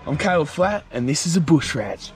I'm Caleb Flat, and this is a bush rat.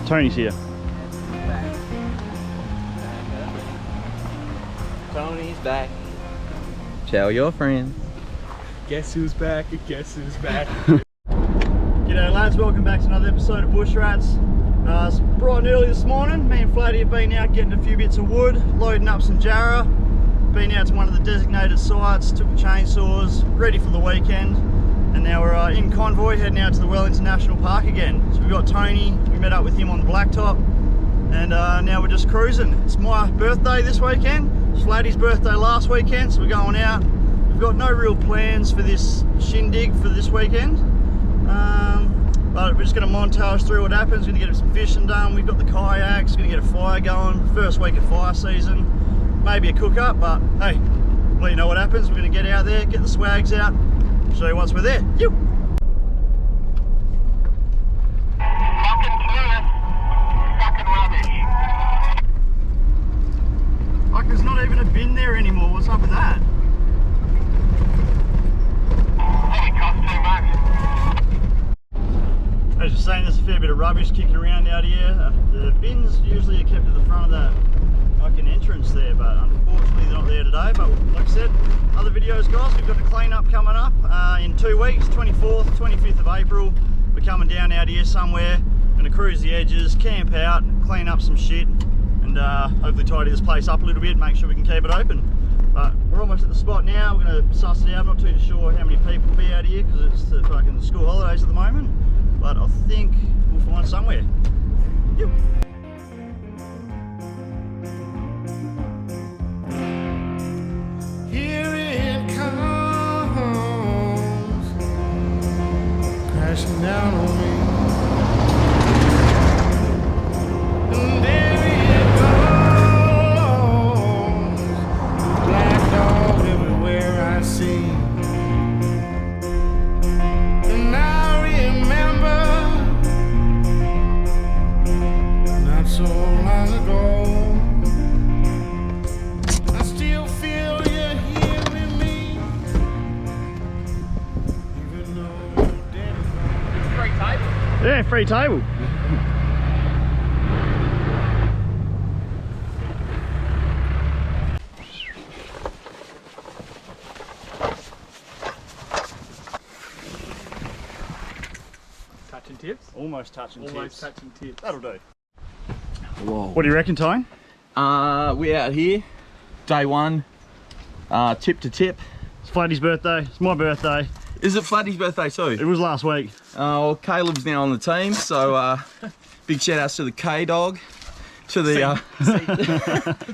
Tony's here. Tony's back. Tell your friends. Guess who's back? Guess who's back? G'day lads, welcome back to another episode of Bush Rats. It's bright and early this morning. Me and Flatty have been out getting a few bits of wood, loading up some jarrah. Been out to one of the designated sites, took the chainsaws, ready for the weekend. And now we're in convoy heading out to the Wellington National Park again. So we've got Tony, we met up with him on the blacktop, and now we're just cruising. It's my birthday this weekend, it's Flatty's birthday last weekend, so we're going out. We've got no real plans for this shindig for this weekend, but we're just going to montage through what happens. We're going to get some fishing done, we've got the kayaks, going to get a fire going, first week of fire season, maybe a cook up, but hey, let you know what happens. We're going to get out there, get the swags out, show you once we're there. You. Fucking toilet. Fucking rubbish. Like there's not even a bin there anymore. What's up with that? Probably cost too much. As you're saying, there's a fair bit of rubbish kicking around out here. The bins usually are kept at the front of that fucking entrance there, but unfortunately they're not there today. But like I said, other videos guys, we've got the clean up coming up in 2 weeks, 24th, 25th of April. We're coming down out here somewhere, gonna cruise the edges, camp out, clean up some shit, and hopefully tidy this place up a little bit, make sure we can keep it open. But we're almost at the spot now. We're gonna suss it out. I'm not too sure how many people will be out here because it's the fucking school holidays at the moment, but I think we'll find somewhere. Yep. Here it comes, crashing down on me. And there it goes, black dog everywhere I see. And I remember not so long ago. I still feel you here with me, even though you're dead and gone. Great table. Yeah, free table. Touching tips? Almost touching Almost tips. touching tips. That'll do. Whoa. What do you reckon, Tone? We out here, day one, tip to tip. It's Flatty's birthday. It's my birthday. Is it Flatty's birthday too? It was last week. Well, Caleb's now on the team, so big shout outs to the K-Dog, to the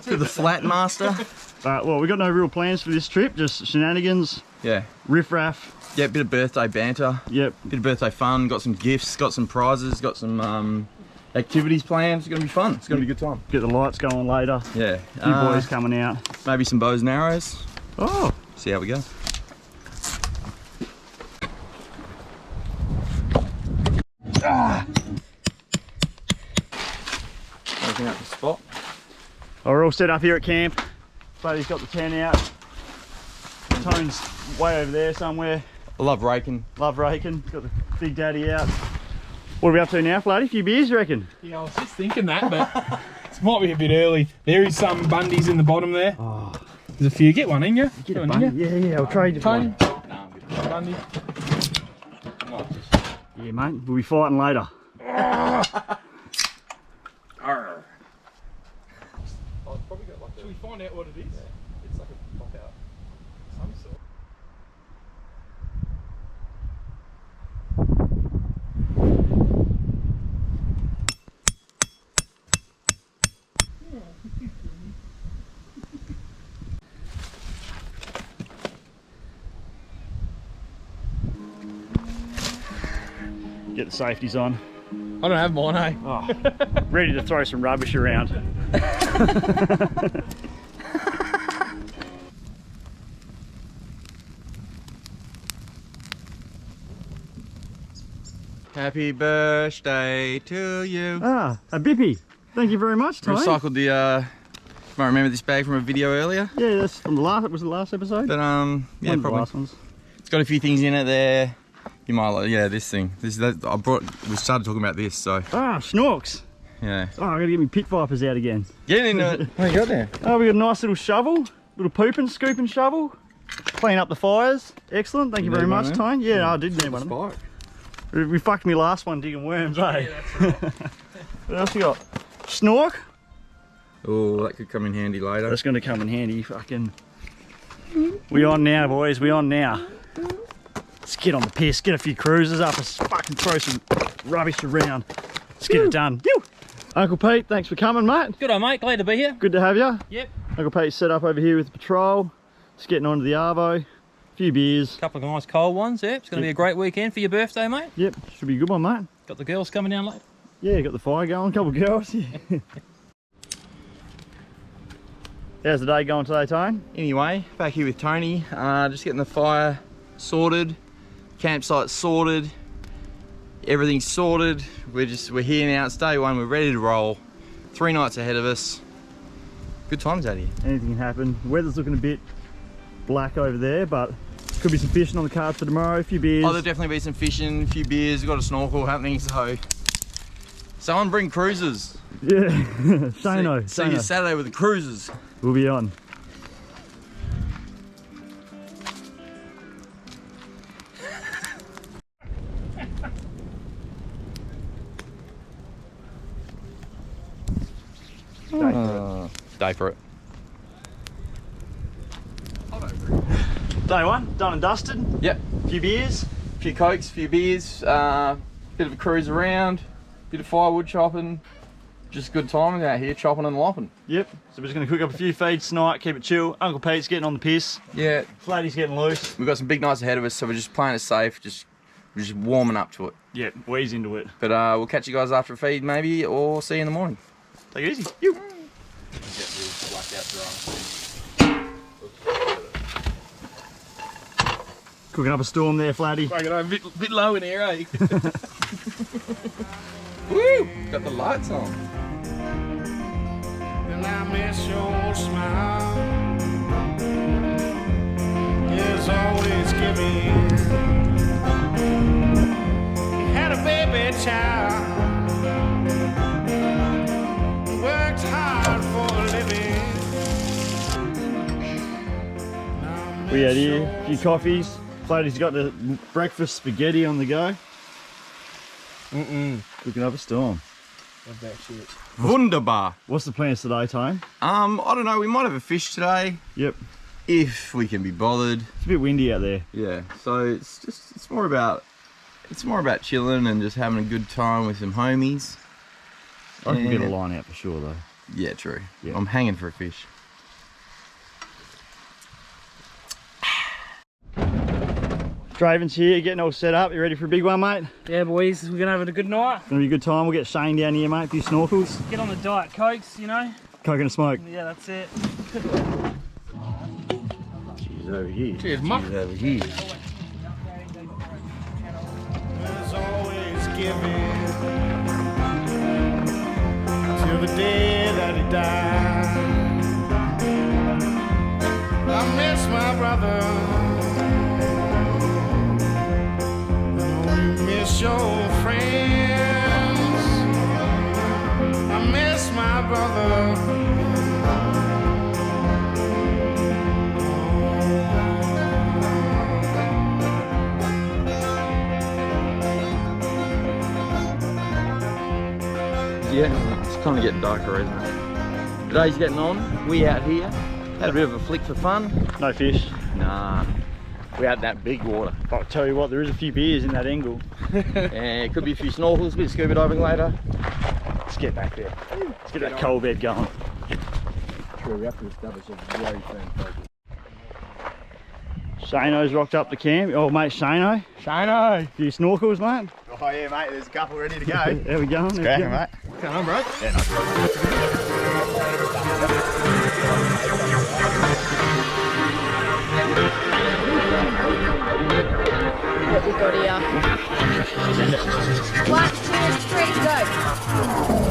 to the Flat Master. Well, we've got no real plans for this trip, just shenanigans, Yeah. riff-raff, Yeah, bit of birthday banter. Yep. Bit of birthday fun. Got some gifts. Got some prizes. Got some activities planned. It's gonna be fun. It's gonna be a good time. Get the lights going later. Yeah. A few boys coming out. Maybe some bows and arrows. Oh. See how we go. Everything up the spot. Oh, we're all set up here at camp. Flatty's got the tent out. Tone's way over there somewhere. I love raking. Love raking. Got the big daddy out. What are we up to now, Flatty? A few beers, you reckon? Yeah, I was just thinking that, but it might be a bit early. There is some Bundies in the bottom there. Oh. There's a few. Get one in you. Get a bundy. Yeah, I'll trade you for Tony. one. Nah, I'm good. Bundy. Yeah, mate. We'll be fighting later. Should we find out what it is? It's like a pop out. Some sort. Get the safeties on. I don't have mine, eh? Oh, ready to throw some rubbish around. Happy birthday to you. Ah, a bippy. Thank you very much, Tony. Recycled the might remember this bag from a video earlier. Yeah, that's from the last. Was it the last episode? But One yeah, of the probably. last ones. It's got a few things in it there. You might like, yeah, this thing. We started talking about this, so Ah, snorks. yeah. Oh, I gotta get my pit vipers out again. Get into it. What you got there? Oh, we got a nice little shovel, little pooping, scooping shovel. Clean up the fires. Excellent. Thank you very need one much, of Tony. Yeah, I did need one of them. We fucked me last one digging worms, eh? What else you got? Snork. Oh, that could come in handy later. That's gonna come in handy. Fucking. We on now, boys. We on now. Let's get on the piss. Get a few cruisers up. Let's fucking throw some rubbish around. Let's get it done. Yoo! Uncle Pete, thanks for coming, mate. Good on, mate. Glad to be here. Good to have you. Yep. Uncle Pete's set up over here with the patrol. Just getting onto the arvo. A few beers. Couple of nice cold ones. Yep. It's going to be a great weekend for your birthday, mate. Yep, should be a good one, mate. Got the girls coming down late. Yeah, got the fire going. Couple of girls. Yeah. How's the day going today, Tone? Anyway, back here with Tony. Just getting the fire sorted, campsite sorted, everything's sorted. We're here now. It's day one. We're ready to roll. 3 nights ahead of us. Good times out here. Anything can happen. The weather's looking a bit black over there, but could be some fishing on the cards for tomorrow. A few beers. Oh, there'll definitely be some fishing, a few beers. We've got a snorkel happening, so someone bring cruisers. Yeah, Sano. See you Saturday with the cruisers. We'll be on. Day for it. Day one, done and dusted. Yep. A few beers. A few cokes, a few beers, bit of a cruise around, bit of firewood chopping. Just good timing out here, chopping and lopping. Yep. So we're just going to cook up a few feeds tonight, keep it chill. Uncle Pete's getting on the piss. Yeah. Flatty's getting loose. We've got some big nights ahead of us, so we're just playing it safe, we're just warming up to it. Yep, wheeze into it. But we'll catch you guys after a feed maybe, or see you in the morning. Take it easy. You. Cooking up a storm there, Flatty. Fucking a bit low in here, eh? Woo! Got the lights on. And I miss your smile. Yes, always giving. You had a baby child. Worked hard for a living. We had here a few coffees. Flatty's got the breakfast spaghetti on the go. Cooking up a storm. Love that shit. Wunderbar. What's the plans today, Tone? I don't know, we might have a fish today, Yep. if we can be bothered. It's a bit windy out there. Yeah, so it's more about chilling and just having a good time with some homies. I can get a Yeah. line out for sure though. Yeah, true. Yeah. I'm hanging for a fish. Draven's here, getting all set up. You ready for a big one, mate? Yeah, boys, we're gonna have a good night. Gonna be a good time. We'll get Shane down here, mate. A few snorkels. Get on the Diet Cokes, you know. Coke and a smoke. Yeah, that's it. She's over here. Cheers, muck. She's over here. There's always giving till the day that he died. I miss my brother. I miss your friends. I miss my brother. Yeah, it's kind of getting darker, isn't it? Today's getting on. We out here had a bit of a flick for fun. No fish. Nah, we out that big water. I'll tell you what, there is a few beers in that angle. And it could be a few snorkels, a bit of scuba diving later. Let's get back there. Let's get that coal bed going. Sure, we have to establish a very firm focus. Shano's rocked up the camp. Oh, mate, Shano. Shano! A few snorkels, mate. Oh yeah, mate, there's a couple ready to go. There we go. Go, mate. Come on, bro. What we got here? 1, 2, 3, go!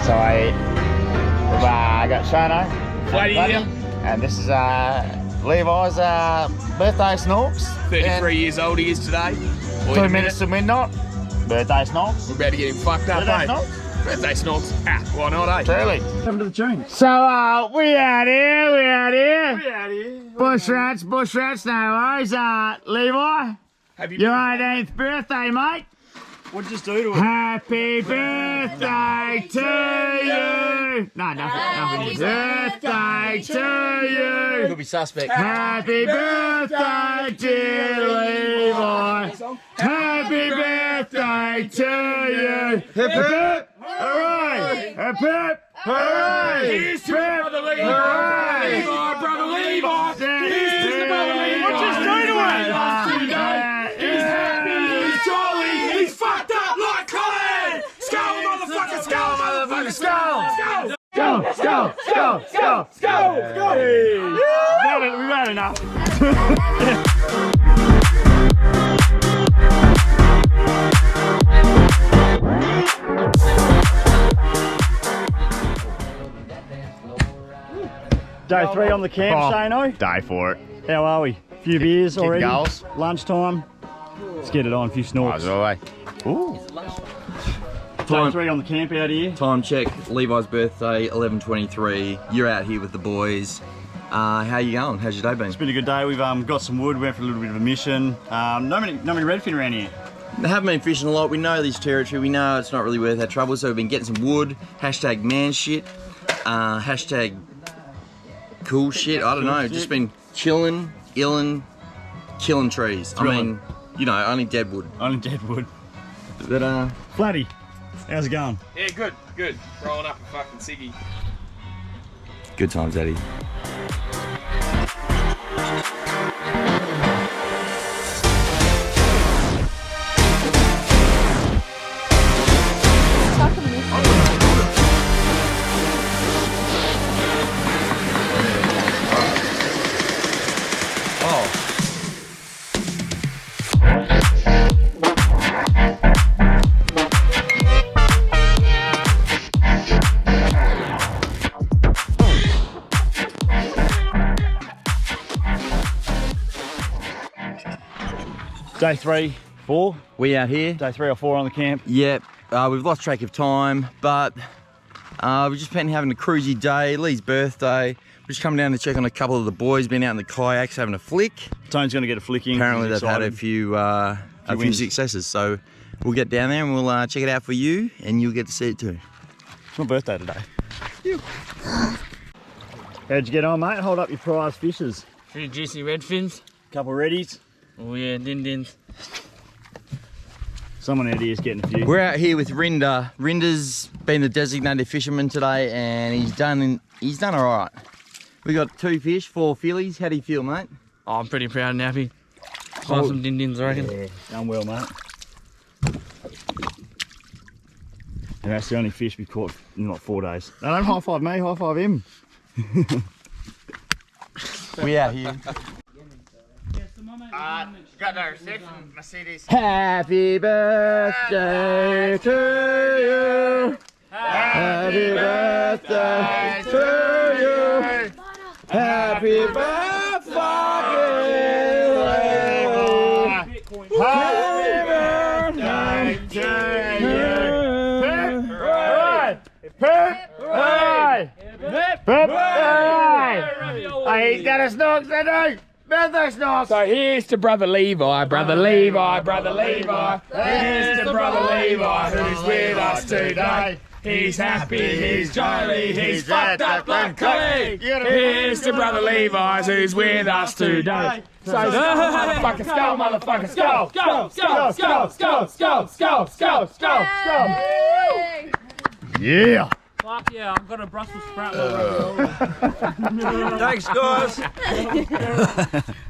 So I got Shano, Flatty here. and this is Levi's birthday snorks. 33 years old he is today. 2 minutes to midnight. Birthday snorks. We're about to get him fucked up, Birthday eh? snorks. Birthday snorks. Ah, why not, eh? Truly. Come to the tune. So we out here. Bush rats, no worries. Levi, Have you your 18th birthday, mate. What'd you just do to it? Happy birthday to you. No, nothing. Birthday to you. Could be suspect. Happy birthday, dear Levi. Happy birthday to you. Hip hip. Hooray. Hip hip. Hooray. Here's to brother Levi. Hooray. Levi, brother Levi. Here's to brother Levi. What you do to it? He's happy, he's jolly, he's fucked up like Colin! Skull, motherfucker, skull, motherfucker, skull! Go. We've had enough. Day 3 on the camp, Shano. Die for it. How are we? A few beers Kicking already. goals. Lunchtime. Let's get it on. A few snorks. Away. Ooh. Day 3 on the camp out here. Time check, Levi's birthday, 11:23. You're out here with the boys. How you going? How's your day been? It's been a good day. We've got some wood. Went for a little bit of a mission. No many redfin around here. I haven't been fishing a lot. We know this territory. We know it's not really worth our trouble. So we've been getting some wood. Hashtag man shit. Hashtag cool shit. I don't know. Just been chilling, killing trees. I mean, you know, only dead wood. Only dead wood. But Flatty, how's it going? Yeah, good. Rolling up a fucking ciggy. good times, Eddie. Day 3, 4. We out here. Day 3 or 4 on the camp. Yep, we've lost track of time, but we've just been having a cruisy day. Lee's birthday. We're just coming down to check on a couple of the boys, been out in the kayaks having a flick. Tone's going to get a flicking. Apparently they've had a few successes, so we'll get down there and we'll check it out for you, and you'll get to see it too. It's my birthday today. How'd you get on, mate? Hold up your prize fishes. Pretty juicy redfins. Couple of reddies. Oh yeah, din-dins. Someone out here is getting a few. We're out here with Rinder. Rinder's been the designated fisherman today, and he's done all right. We got 2 fish, 4 fillies. How do you feel, mate? Oh, I'm pretty proud and happy. Find some din-dins, I reckon. Yeah, done well, mate. And that's the only fish we caught in like 4 days. No, don't high five me, high five him. We out here. Got no reception, Mercedes. Happy birthday to you. Happy birthday to you. Happy birthday. Happy birthday to you. Hey, he's got a snorks, I know. Birthday snorks. So here's to brother Levi, brother Levi, brother Levi. Here's to brother Levi who's with us today. He's happy, he's jolly, he's fucked up like Collie. Here's to brother Levi who's with us today. So motherfucker, skull, motherfucker, skull, skull, skull, skull, skull, skull, skull, skull, skull, skull. Yeah. Fuck yeah, I've got a Brussels sprout. Thanks, guys.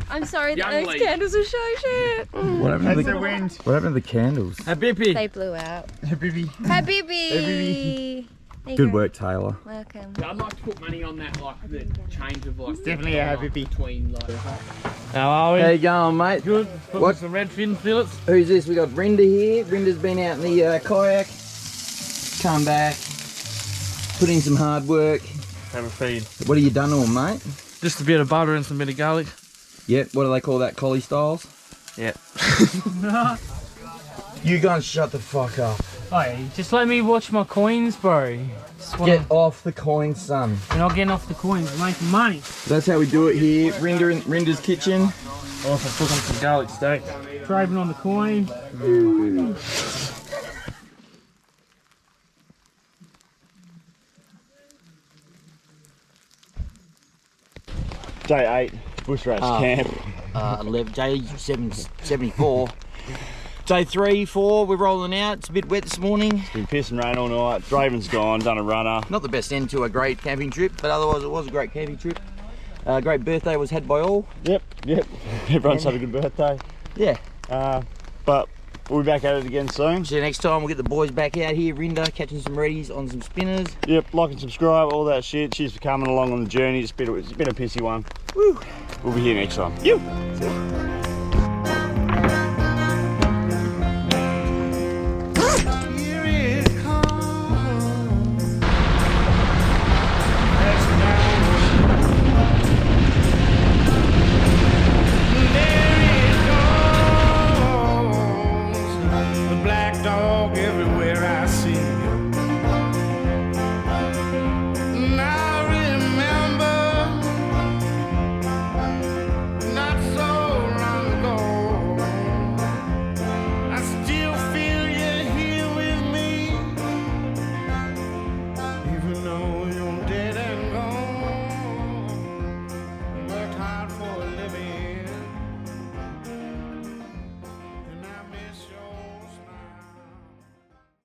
I'm sorry, those candles are so shit. What happened to the wind. What happened to the candles? Habibi. They blew out. Habibi. Habibi. Good work, Taylor. Welcome. I'd like to put money on that, like the change of like. Definitely a happy bee. Between like. How are we? How you going, mate? Good. Put What? some redfin fillets. Who's this? We got Rinder here. Rinder's been out in the kayak. Come back. Put in some hard work. Have a feed. What have you done to them, mate? Just a bit of butter and some bit of garlic. Yep. What do they call that? Collie styles? Yeah. You guys shut the fuck up. Hey, just let me watch my coins, bro. Get off the coin, son. We're not getting off the coins, we're making money. That's how we do it here. Rinder's kitchen. Also cooking some garlic steak. Driving on the coin. Day 8, Bush Rats camp. 11, day 74. Day 3, 4, we're rolling out. It's a bit wet this morning. It's been piss and rain all night. Draven's gone, done a runner. Not the best end to a great camping trip, but otherwise it was a great camping trip. Great birthday was had by all. Yep. Everyone's had a good birthday. Yeah. But we'll be back at it again soon. See you next time. We'll get the boys back out here. Rinder catching some reddies on some spinners. Yep, like and subscribe, all that shit. Cheers for coming along on the journey. It's been a pissy one. Woo. We'll be here next time. You.